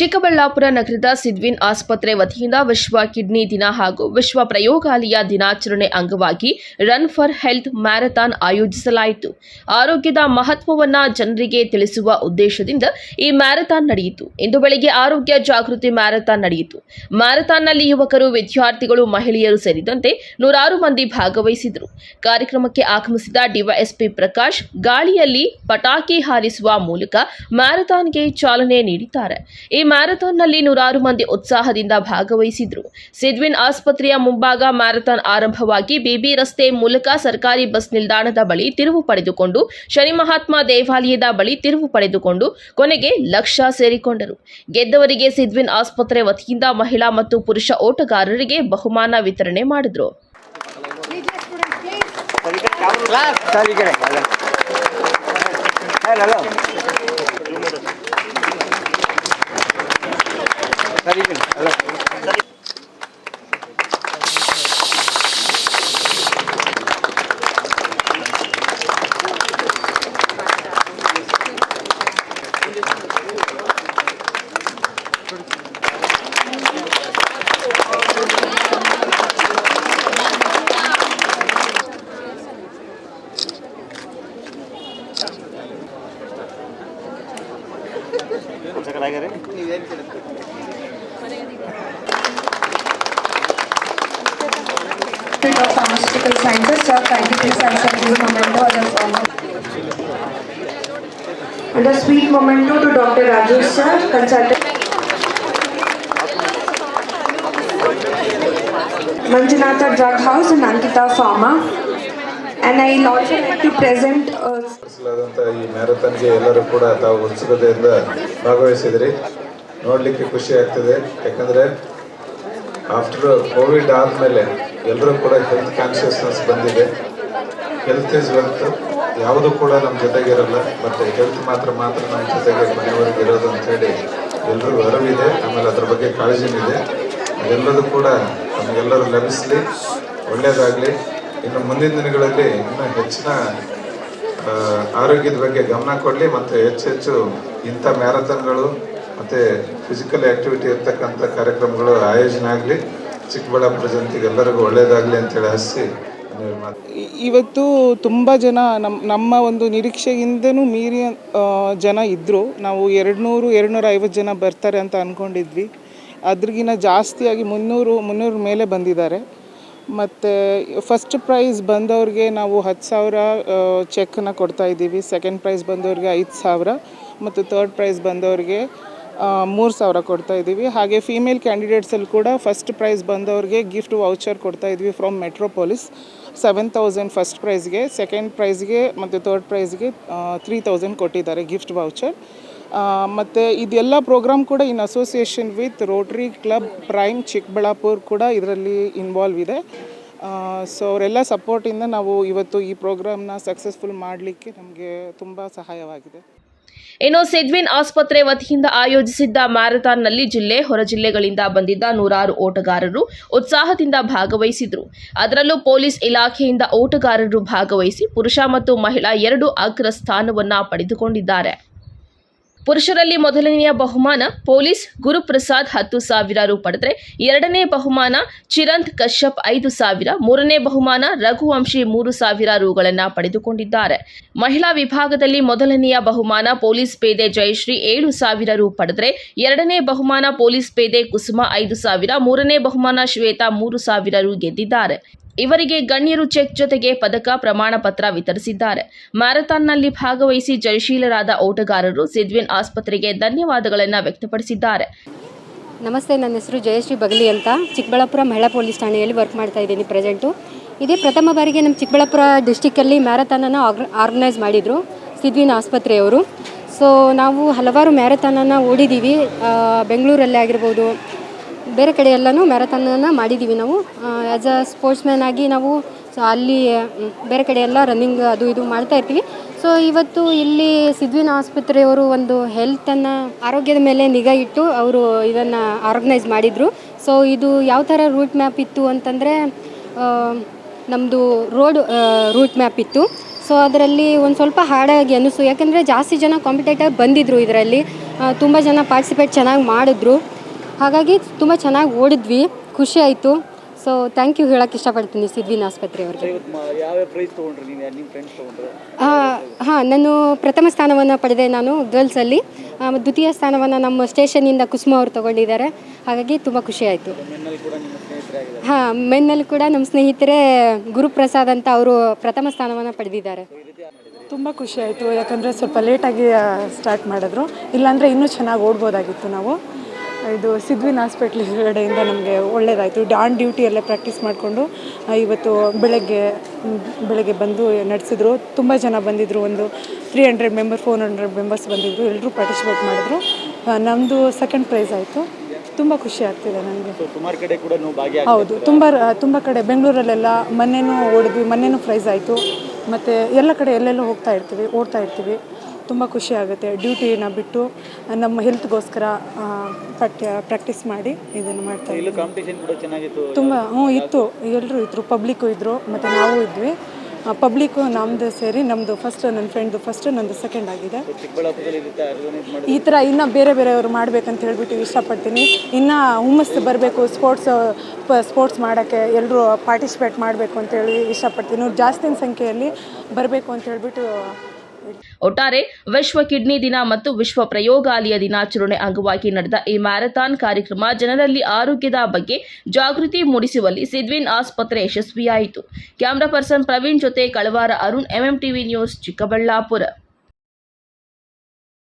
ಚಿಕ್ಕಬಳ್ಳಾಪುರ ನಗರದ ಸಿದ್ವಿನ್ ಆಸ್ಪತ್ರೆ ವತಿಯಿಂದ ವಿಶ್ವ ಕಿಡ್ನಿ ದಿನ ಹಾಗೂ ವಿಶ್ವ ಪ್ರಯೋಗಾಲಯ ದಿನಾಚರಣೆ ಅಂಗವಾಗಿ ರನ್ ಫಾರ್ ಹೆಲ್ತ್ ಮ್ಯಾರಥಾನ್ ಆಯೋಜಿಸಲಾಯಿತು. ಆರೋಗ್ಯದ ಮಹತ್ವವನ್ನು ಜನರಿಗೆ ತಿಳಿಸುವ ಉದ್ದೇಶದಿಂದ ಈ ಮ್ಯಾರಥಾನ್ ನಡೆಯಿತು. ಇಂದು ಬೆಳಗ್ಗೆ ಆರೋಗ್ಯ ಜಾಗೃತಿ ಮ್ಯಾರಥಾನ್ ನಡೆಯಿತು. ಮ್ಯಾರಥಾನ್ನಲ್ಲಿ ಯುವಕರು, ವಿದ್ಯಾರ್ಥಿಗಳು, ಮಹಿಳೆಯರು ಸೇರಿದಂತೆ ನೂರಾರು ಮಂದಿ ಭಾಗವಹಿಸಿದರು. ಕಾರ್ಯಕ್ರಮಕ್ಕೆ ಆಗಮಿಸಿದ ಡಿವೈಎಸ್ಪಿ ಪ್ರಕಾಶ್ ಗಾಳಿಯಲ್ಲಿ ಪಟಾಕಿ ಹಾರಿಸುವ ಮೂಲಕ ಮ್ಯಾರಥಾನ್ಗೆ ಚಾಲನೆ ನೀಡಿದ್ದಾರೆ. ಈ ಮ್ಯಾರಥಾನ್ನಲ್ಲಿ ನೂರಾರು ಮಂದಿ ಉತ್ಸಾಹದಿಂದ ಭಾಗವಹಿಸಿದರು. ಸಿದ್ವಿನ್ ಆಸ್ಪತ್ರೆಯ ಮುಂಭಾಗ ಮ್ಯಾರಥಾನ್ ಆರಂಭವಾಗಿ ಬಿಬಿ ರಸ್ತೆ ಮೂಲಕ ಸರ್ಕಾರಿ ಬಸ್ ನಿಲ್ದಾಣದ ಬಳಿ ತಿರುವು ಪಡೆದುಕೊಂಡು ಶನಿ ಮಹಾತ್ಮ ದೇವಾಲಯದ ಬಳಿ ತಿರುವು ಪಡೆದುಕೊಂಡು ಕೊನೆಗೆ ಲಕ್ಷ್ಯ ಸೇರಿಕೊಂಡರು. ಗೆದ್ದವರಿಗೆ ಸಿದ್ವಿನ್ ಆಸ್ಪತ್ರೆ ವತಿಯಿಂದ ಮಹಿಳಾ ಮತ್ತು ಪುರುಷ ಓಟಗಾರರಿಗೆ ಬಹುಮಾನ ವಿತರಣೆ ಮಾಡಿದರು. of Pharmaceutical Sciences, Sir, kindly please accept this memento as a form of and a sweet memento to Dr. Rajesh Sir, consultant Manjunatha Drug House and Ankita Pharma. And I also like to present ಈ ಮ್ಯಾರಥಾನ್ಗೆ ಎಲ್ಲರೂ ಕೂಡ ತಾವು ಉತ್ಸುಕತೆಯಿಂದ ಭಾಗವಹಿಸಿದ್ರಿ. ನೋಡಲಿಕ್ಕೆ ಖುಷಿ ಆಗ್ತದೆ. ಯಾಕಂದರೆ after Covid ಆದಮೇಲೆ ಎಲ್ಲರೂ ಕೂಡ ಹೆಲ್ತ್ ಕಾನ್ಷಿಯಸ್ನೆಸ್ ಬಂದಿದೆ. Health is wealth. ಯಾವುದು ಕೂಡ ನಮ್ಮ ಜೊತೆಗಿರಲ್ಲ, ಬಟ್ ಹೆಲ್ತ್ ಮಾತ್ರ ನಮ್ಮ ಜೊತೆಗೆ ಮನೆಯವರೆಗೆ ಇರೋದು ಅಂಥೇಳಿ ಎಲ್ಲರಿಗೂ ಅರಿವಿದೆ. ಆಮೇಲೆ ಅದ್ರ ಬಗ್ಗೆ ಕಾಳಜಿನಿದೆ. ಅದೆಲ್ಲದೂ ಕೂಡ ನಮಗೆಲ್ಲರೂ ಲಭಿಸಲಿ, ಒಳ್ಳೆಯದಾಗಲಿ. ಇನ್ನು ಮುಂದಿನ ದಿನಗಳಲ್ಲಿ ಇನ್ನೂ ಹೆಚ್ಚಿನ ಆರೋಗ್ಯದ ಬಗ್ಗೆ ಗಮನ ಕೊಡಲಿ ಮತ್ತು ಹೆಚ್ಚು ಇಂಥ ಮ್ಯಾರಥಾನ್ಗಳು ಮತ್ತು ಫಿಸಿಕಲ್ ಆ್ಯಕ್ಟಿವಿಟಿ ಇರ್ತಕ್ಕಂಥ ಕಾರ್ಯಕ್ರಮಗಳು ಆಯೋಜನೆ ಆಗಲಿ. ಚಿಕ್ಕಬಳ್ಳಾಪುರ ಜನತೆಗೆ ಎಲ್ಲರಿಗೂ ಒಳ್ಳೆಯದಾಗಲಿ ಅಂತೇಳಿ ಆಶಿಸಿ ಇವತ್ತು ತುಂಬ ಜನ ನಮ್ಮ ಒಂದು ನಿರೀಕ್ಷೆಗಿಂತನೂ ಮೀರಿ ಜನ ಇದ್ದರು. ನಾವು 200-250 ಜನ ಬರ್ತಾರೆ ಅಂತ ಅಂದ್ಕೊಂಡಿದ್ವಿ. ಅದ್ರಿಗಿನ್ನ ಜಾಸ್ತಿಯಾಗಿ 300 ಮೇಲೆ ಬಂದಿದ್ದಾರೆ. ಮತ್ತು ಫಸ್ಟ್ ಪ್ರೈಸ್ ಬಂದವ್ರಿಗೆ ನಾವು 10,000 ಚೆಕ್ಕನ್ನು ಕೊಡ್ತಾಯಿದ್ದೀವಿ. ಸೆಕೆಂಡ್ ಪ್ರೈಸ್ ಬಂದವ್ರಿಗೆ 5,000 ಮತ್ತು ಥರ್ಡ್ ಪ್ರೈಸ್ ಬಂದವ್ರಿಗೆ 3,000 ಕೊಡ್ತಾಯಿದ್ದೀವಿ. ಹಾಗೆ ಫೀಮೇಲ್ ಕ್ಯಾಂಡಿಡೇಟ್ಸಲ್ಲಿ ಕೂಡ ಫಸ್ಟ್ ಪ್ರೈಸ್ ಬಂದವ್ರಿಗೆ ಗಿಫ್ಟ್ ವೌಚರ್ ಕೊಡ್ತಾಯಿದ್ವಿ ಫ್ರಮ್ ಮೆಟ್ರೋಪೊಲಿಸ್. 7,000 ಫಸ್ಟ್ ಪ್ರೈಸ್ಗೆ, ಸೆಕೆಂಡ್ ಪ್ರೈಸ್ಗೆ ಮತ್ತು ಥರ್ಡ್ ಪ್ರೈಸ್ಗೆ 3,000 ಕೊಟ್ಟಿದ್ದಾರೆ ಗಿಫ್ಟ್ ವೌಚರ್. ಮತ್ತು ಇದೆಲ್ಲ ಪ್ರೋಗ್ರಾಮ್ ಕೂಡ in association with Rotary Club Prime Chikkaballapur ಕೂಡ ಇದರಲ್ಲಿ ಇನ್ವಾಲ್ವ್ ಇದೆ. ಸೊ ಅವರೆಲ್ಲ ಸಪೋರ್ಟಿಂದ ನಾವು ಇವತ್ತು ಈ ಪ್ರೋಗ್ರಾಮ್ನ ಸಕ್ಸಸ್ಫುಲ್ ಮಾಡಲಿಕ್ಕೆ ನಮಗೆ ತುಂಬ ಸಹಾಯವಾಗಿದೆ. ಇನ್ನು ಸಿದ್ವಿನ್ ಆಸ್ಪತ್ರೆ ವತಿಯಿಂದ ಆಯೋಜಿಸಿದ್ದ ಮ್ಯಾರಥಾನ್ನಲ್ಲಿ ಜಿಲ್ಲೆ, ಹೊರ ಜಿಲ್ಲೆಗಳಿಂದ ಬಂದಿದ್ದ ನೂರಾರು ಓಟಗಾರರು ಉತ್ಸಾಹದಿಂದ ಭಾಗವಹಿಸಿದರು. ಅದರಲ್ಲೂ ಪೊಲೀಸ್ ಇಲಾಖೆಯಿಂದ ಓಟಗಾರರು ಭಾಗವಹಿಸಿ ಪುರುಷ ಮತ್ತು ಮಹಿಳಾ 2 ಅಗ್ರ ಸ್ಥಾನವನ್ನು ಪಡೆದುಕೊಂಡಿದ್ದಾರೆ. ಪುರುಷರಲ್ಲಿ ಮೊದಲನೆಯ ಬಹುಮಾನ ಪೊಲೀಸ್ ಗುರುಪ್ರಸಾದ್ 10,000 ರು ಪಡೆದರೆ, ಎರಡನೇ ಬಹುಮಾನ ಚಿರಂತ್ ಕಶ್ಯಪ್ 5,000, ಮೂರನೇ ಬಹುಮಾನ ರಘುವಂಶಿ 3,000 ರುಗಳನ್ನು ಪಡೆದುಕೊಂಡಿದ್ದಾರೆ. ಮಹಿಳಾ ವಿಭಾಗದಲ್ಲಿ ಮೊದಲನೆಯ ಬಹುಮಾನ ಪೊಲೀಸ್ ಪೇದೆ ಜಯಶ್ರೀ 7,000 ರು ಪಡೆದರೆ, ಎರಡನೇ ಬಹುಮಾನ ಪೊಲೀಸ್ ಪೇದೆ ಕುಸುಮ 5,000, ಮೂರನೇ ಬಹುಮಾನ ಶ್ವೇತಾ 3,000 ರು ಗೆದ್ದಿದ್ದಾರೆ. ಇವರಿಗೆ ಗಣ್ಯರು ಚೆಕ್ ಜೊತೆಗೆ ಪದಕ, ಪ್ರಮಾಣ ಪತ್ರ ವಿತರಿಸಿದ್ದಾರೆ. ಮ್ಯಾರಥಾನ್ನಲ್ಲಿ ಭಾಗವಹಿಸಿ ಜಯಶೀಲರಾದ ಓಟಗಾರರು ಸಿದ್ವಿನ್ ಆಸ್ಪತ್ರೆಗೆ ಧನ್ಯವಾದಗಳನ್ನು ವ್ಯಕ್ತಪಡಿಸಿದ್ದಾರೆ. ನಮಸ್ತೆ, ನನ್ನ ಹೆಸರು ಜಯಶ್ರೀ ಬಗಲಿ ಅಂತ. ಚಿಕ್ಕಬಳ್ಳಾಪುರ ಮಹಿಳಾ ಪೊಲೀಸ್ ಠಾಣೆಯಲ್ಲಿ ವರ್ಕ್ ಮಾಡ್ತಾ ಇದ್ದೀನಿ ಪ್ರೆಸೆಂಟು. ಇದೇ ಪ್ರಥಮ ಬಾರಿಗೆ ನಮ್ಮ ಚಿಕ್ಕಬಳ್ಳಾಪುರ ಡಿಸ್ಟಿಕ್ಕಲ್ಲಿ ಮ್ಯಾರಥಾನನ್ನು ಆರ್ಗನೈಸ್ ಮಾಡಿದರು ಸಿದ್ವಿನ್ ಆಸ್ಪತ್ರೆಯವರು. ಸೊ ನಾವು ಹಲವಾರು ಮ್ಯಾರಥಾನನ್ನು ಓಡಿದ್ದೀವಿ. ಬೆಂಗಳೂರಲ್ಲಿ ಆಗಿರ್ಬೋದು, ಬೇರೆ ಕಡೆ ಎಲ್ಲನೂ ಮ್ಯಾರಥಾನನ್ನು ಮಾಡಿದ್ದೀವಿ ನಾವು. ಆ್ಯಸ್ ಅ ಸ್ಪೋರ್ಟ್ಸ್ಮ್ಯಾನ್ ಆಗಿ ನಾವು ಅಲ್ಲಿ ಬೇರೆ ಕಡೆ ಎಲ್ಲ ರನ್ನಿಂಗ್ ಅದು ಇದು ಮಾಡ್ತಾ ಇರ್ತೀವಿ. ಸೊ ಇವತ್ತು ಇಲ್ಲಿ ಸಿದ್ವಿನ್ ಆಸ್ಪತ್ರೆಯವರು ಒಂದು ಹೆಲ್ತನ್ನು, ಆರೋಗ್ಯದ ಮೇಲೆ ನಿಗಾ ಇಟ್ಟು ಅವರು ಇದನ್ನು ಆರ್ಗನೈಸ್ ಮಾಡಿದರು. ಸೊ ಇದು ಯಾವ ಥರ ರೂಟ್ ಮ್ಯಾಪ್ ಇತ್ತು ಅಂತಂದರೆ, ನಮ್ಮದು ರೂಟ್ ಮ್ಯಾಪ್ ಇತ್ತು. ಸೊ ಸೊ ಅದರಲ್ಲಿ ಒಂದು ಸ್ವಲ್ಪ ಹಾಡಾಗಿ ಅನ್ನಿಸ್ತು, ಯಾಕೆಂದರೆ ಜಾಸ್ತಿ ಜನ ಕಾಂಪಿಟೇಟರ್ ಬಂದಿದ್ದರು ಇದರಲ್ಲಿ, ತುಂಬ ಜನ ಪಾರ್ಟಿಸಿಪೇಟ್ ಚೆನ್ನಾಗಿ ಮಾಡಿದ್ರು. ಹಾಗಾಗಿ ತುಂಬ ಚೆನ್ನಾಗಿ ಓಡಿದ್ವಿ, ಖುಷಿ ಆಯಿತು. ಸೊ ಥ್ಯಾಂಕ್ ಯು ಹೇಳೋಕ್ಕೆ ಇಷ್ಟಪಡ್ತೀನಿ ಸಿದ್ವಿನ್ ಆಸ್ಪತ್ರೆಯವ್ರಿಗೆ. ಹಾಂ, ನಾನು ಪ್ರಥಮ ಸ್ಥಾನವನ್ನು ಪಡೆದೆ ನಾನು ಗರ್ಲ್ಸಲ್ಲಿ. ದ್ವಿತೀಯ ಸ್ಥಾನವನ್ನು ನಮ್ಮ ಸ್ಟೇಷನಿಂದ ಕುಸುಮ ಅವರು ತೊಗೊಂಡಿದ್ದಾರೆ. ಹಾಗಾಗಿ ತುಂಬ ಖುಷಿ ಆಯಿತು. ಹಾಂ, ಮೆನ್ನಲ್ಲಿ ಕೂಡ ನಮ್ಮ ಸ್ನೇಹಿತರೆ ಗುರುಪ್ರಸಾದ್ ಅಂತ ಅವರು ಪ್ರಥಮ ಸ್ಥಾನವನ್ನು ಪಡೆದಿದ್ದಾರೆ. ತುಂಬ ಖುಷಿ ಆಯಿತು, ಯಾಕಂದರೆ ಸ್ವಲ್ಪ ಲೇಟಾಗಿ ಸ್ಟಾರ್ಟ್ ಮಾಡಿದ್ರು, ಇಲ್ಲಾಂದರೆ ಇನ್ನೂ ಚೆನ್ನಾಗಿ ಓಡ್ಬೋದಾಗಿತ್ತು ನಾವು. ಇದು ಸಿದ್ವಿನ್ ಹಾಸ್ಪಿಟ್ಲ್ ಕಡೆಯಿಂದ ನಮಗೆ ಒಳ್ಳೆಯದಾಯಿತು. ಆನ್ ಡ್ಯೂಟಿಯಲ್ಲೇ ಪ್ರಾಕ್ಟೀಸ್ ಮಾಡಿಕೊಂಡು ಇವತ್ತು ಬೆಳಗ್ಗೆ ಬಂದು ನಡೆಸಿದ್ರು. ತುಂಬ ಜನ ಬಂದಿದ್ದರು, ಒಂದು 300 ಮೆಂಬರ್ 400 ಮೆಂಬರ್ಸ್ ಬಂದಿದ್ದರು. ಎಲ್ಲರೂ ಪಾರ್ಟಿಸಿಪೇಟ್ ಮಾಡಿದ್ರು. ನಮ್ಮದು ಸೆಕೆಂಡ್ ಪ್ರೈಸ್ ಆಯಿತು. ತುಂಬ ಖುಷಿ ಆಗ್ತಿದೆ ನನಗೆ. ಹೌದು, ತುಂಬ ಕಡೆ ಬೆಂಗಳೂರಲ್ಲೆಲ್ಲ ಮೊನ್ನೆನೂ ಓಡಿದ್ವಿ, ಮೊನ್ನೆನೂ ಪ್ರೈಸ್ ಆಯಿತು. ಮತ್ತು ಎಲ್ಲ ಕಡೆ ಎಲ್ಲೆಲ್ಲೋ ಓಡ್ತಾ ಇರ್ತೀವಿ. ತುಂಬ ಖುಷಿ ಆಗುತ್ತೆ. ಡ್ಯೂಟಿನ ಬಿಟ್ಟು ನಮ್ಮ ಹೆಲ್ತ್ಗೋಸ್ಕರ ಪ್ರಾಕ್ಟೀಸ್ ಮಾಡಿ ಇದನ್ನು ಮಾಡ್ತಾ ಇದ್ದೀವಿ. ತುಂಬ ಇತ್ತು, ಎಲ್ಲರೂ ಇದ್ದರು, ಪಬ್ಲಿಕ್ಕು ಇದ್ದರು, ಮತ್ತು ನಾವು ಇದ್ವಿ. ಪಬ್ಲಿಕ್ಕು ನಮ್ಮದು ಸೇರಿ ನಮ್ಮದು ಫಸ್ಟ್, ನನ್ನ ಫ್ರೆಂಡ್ದು ಫಸ್ಟ್, ನಂದು ಸೆಕೆಂಡ್ ಆಗಿದೆ. ಈ ಥರ ಇನ್ನೂ ಬೇರೆಯವರು ಮಾಡಬೇಕಂತ ಹೇಳ್ಬಿಟ್ಟು ಇಷ್ಟಪಡ್ತೀನಿ. ಇನ್ನೂ ಹುಮ್ಮಸ್ಸು ಬರಬೇಕು, ಸ್ಪೋರ್ಟ್ಸ್ ಮಾಡೋಕ್ಕೆ ಎಲ್ಲರೂ ಪಾರ್ಟಿಸಿಪೇಟ್ ಮಾಡಬೇಕು ಅಂತೇಳಿ ಇಷ್ಟಪಡ್ತೀನಿ. ಜಾಸ್ತಿ ಸಂಖ್ಯೆಯಲ್ಲಿ ಬರಬೇಕು ಅಂತ ಹೇಳ್ಬಿಟ್ಟು. ಒಟ್ಟಾರೆ ವಿಶ್ವ ಕಿಡ್ನಿ ದಿನ ಮತ್ತು ವಿಶ್ವ ಪ್ರಯೋಗಾಲಯ ದಿನಾಚರಣೆ ಅಂಗವಾಗಿ ನಡೆದ ಈ ಮ್ಯಾರಥಾನ್ ಕಾರ್ಯಕ್ರಮ ಜನರಲ್ಲಿ ಆರೋಗ್ಯದ ಬಗ್ಗೆ ಜಾಗೃತಿ ಮೂಡಿಸುವಲ್ಲಿ ಸಿದ್ವಿನ್ ಆಸ್ಪತ್ರೆ ಯಶಸ್ವಿಯಾಯಿತು. ಕ್ಯಾಮರಾ ಪರ್ಸನ್ ಪ್ರವೀಣ್ ಜೊತೆ ಕಳವಾರ ಅರುಣ್, MMTV ನ್ಯೂಸ್, ಚಿಕ್ಕಬಳ್ಳಾಪುರ.